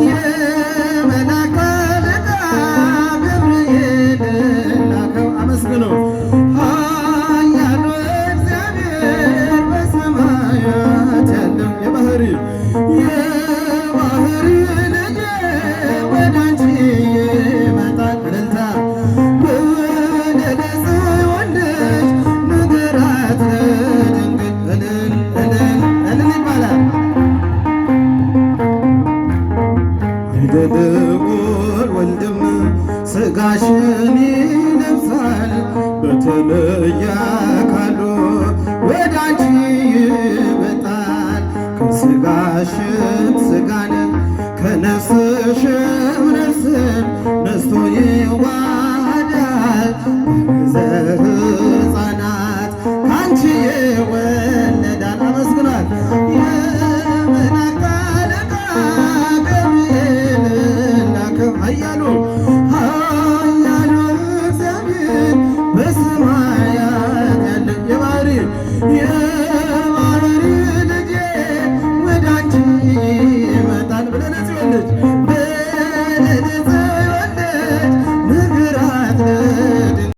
የመላእክት አለቃ ገብርኤል ላከው። አመስግኑ ኃያሉ እግዚአብሔር በሰማያት ያለው የባህሪ ልጅ ወደ አንቺ ይመጣል። እልልታ በለደሰ ወንደች ንገራት ለድንግል እልል ይባላል። ልዑል ወልድም ሥጋሽን ይለብሳል በተለየ አካሉ ወደ አንቺ ይመጣል። ከሥጋሽም ሥጋን ከነፍስሽም ነፍስን ነስቶ ይዋሃዳል። በግዘ ሕፃናት ካንቺ የወለደ